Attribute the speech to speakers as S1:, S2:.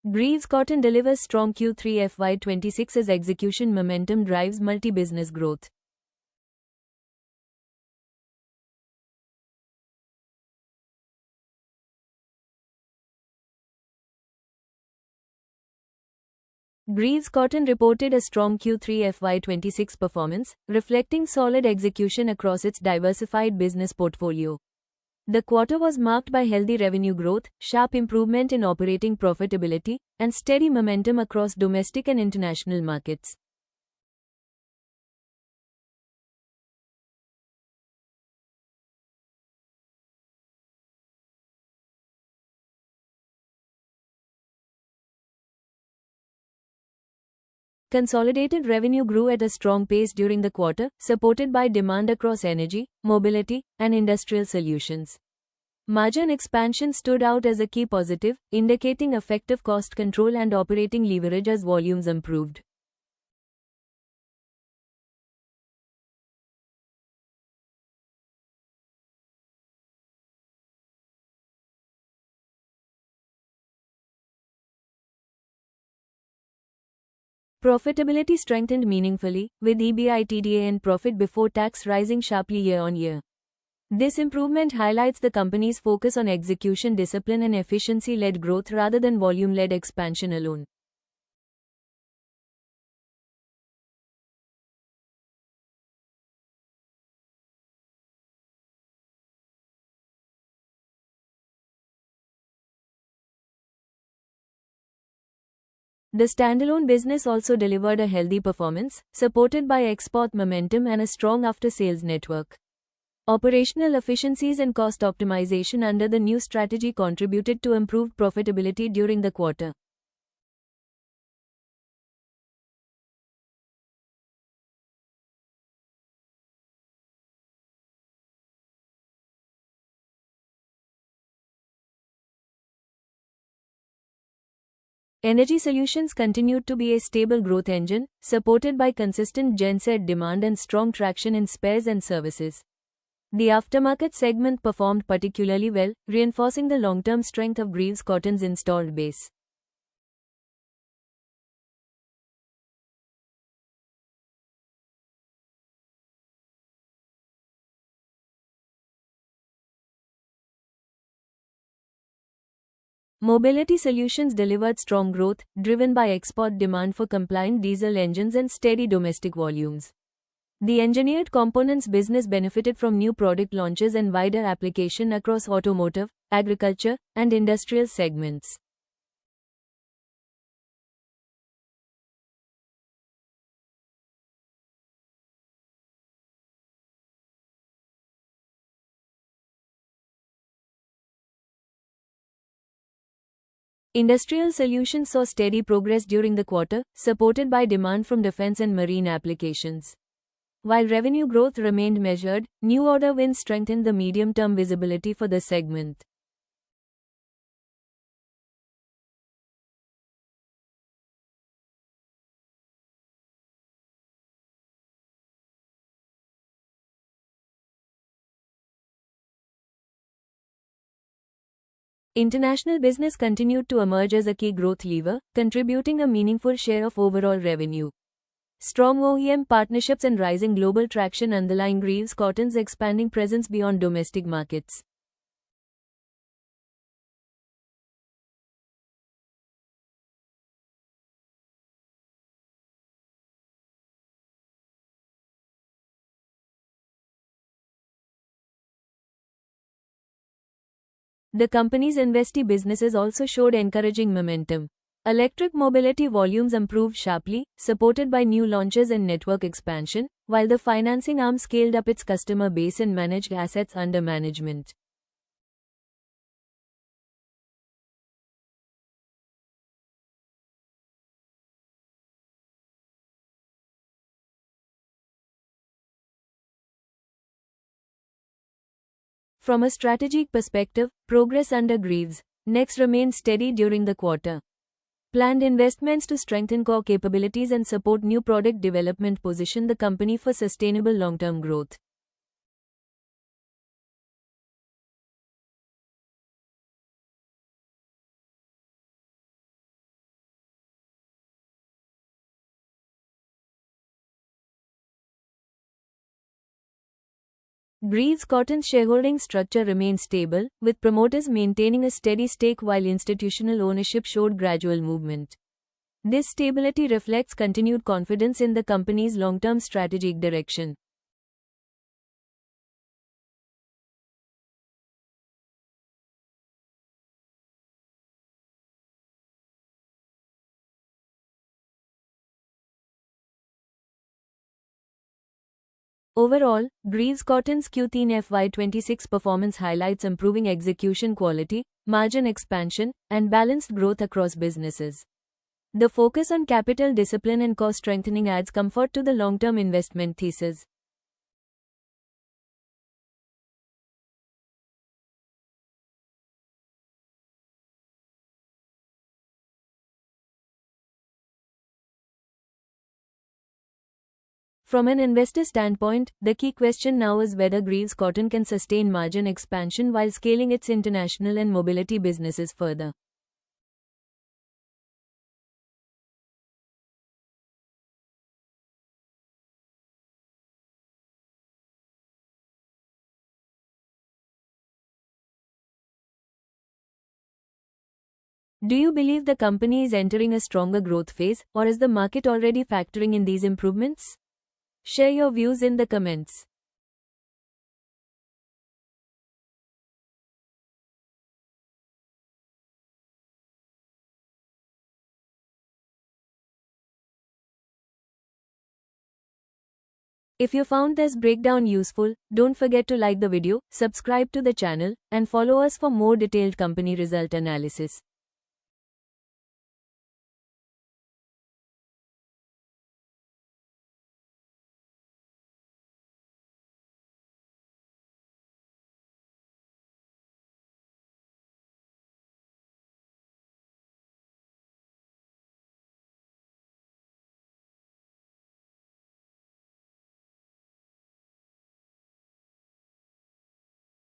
S1: Greaves Cotton delivers strong Q3 FY26 as execution momentum drives multi-business growth. Greaves Cotton reported a strong Q3 FY26 performance, reflecting solid execution across its diversified business portfolio. The quarter was marked by healthy revenue growth, sharp improvement in operating profitability, and steady momentum across domestic and international markets. Consolidated revenue grew at a strong pace during the quarter, supported by demand across energy, mobility, and industrial solutions. Margin expansion stood out as a key positive, indicating effective cost control and operating leverage as volumes improved. Profitability strengthened meaningfully, with EBITDA and profit before tax rising sharply year-on-year. This improvement highlights the company's focus on execution discipline and efficiency-led growth rather than volume-led expansion alone. The standalone business also delivered a healthy performance, supported by export momentum and a strong after-sales network. Operational efficiencies and cost optimization under the new strategy contributed to improved profitability during the quarter. Energy Solutions continued to be a stable growth engine, supported by consistent genset demand and strong traction in spares and services. The aftermarket segment performed particularly well, reinforcing the long-term strength of Greaves Cotton's installed base. Mobility Solutions delivered strong growth, driven by export demand for compliant diesel engines and steady domestic volumes. The engineered components business benefited from new product launches and wider application across automotive, agriculture, and industrial segments. Industrial Solutions saw steady progress during the quarter, supported by demand from defense and marine applications. While revenue growth remained measured, new order wins strengthened the medium-term visibility for the segment. International business continued to emerge as a key growth lever, contributing a meaningful share of overall revenue. Strong OEM partnerships and rising global traction underline Greaves Cotton's expanding presence beyond domestic markets. The company's investee businesses also showed encouraging momentum. Electric mobility volumes improved sharply, supported by new launches and network expansion, while the financing arm scaled up its customer base and managed assets under management. From a strategic perspective, progress under Greaves Next remained steady during the quarter. Planned investments to strengthen core capabilities and support new product development position the company for sustainable long-term growth. Greaves Cotton's shareholding structure remained stable, with promoters maintaining a steady stake while institutional ownership showed gradual movement. This stability reflects continued confidence in the company's long-term strategic direction. Overall, Greaves Cotton's Q3 FY26 performance highlights improving execution quality, margin expansion, and balanced growth across businesses. The focus on capital discipline and cost strengthening adds comfort to the long-term investment thesis. From an investor standpoint, the key question now is whether Greaves Cotton can sustain margin expansion while scaling its international and mobility businesses further. Do you believe the company is entering a stronger growth phase, or is the market already factoring in these improvements? Share your views in the comments. If you found this breakdown useful, don't forget to like the video, subscribe to the channel, and follow us for more detailed company result analysis.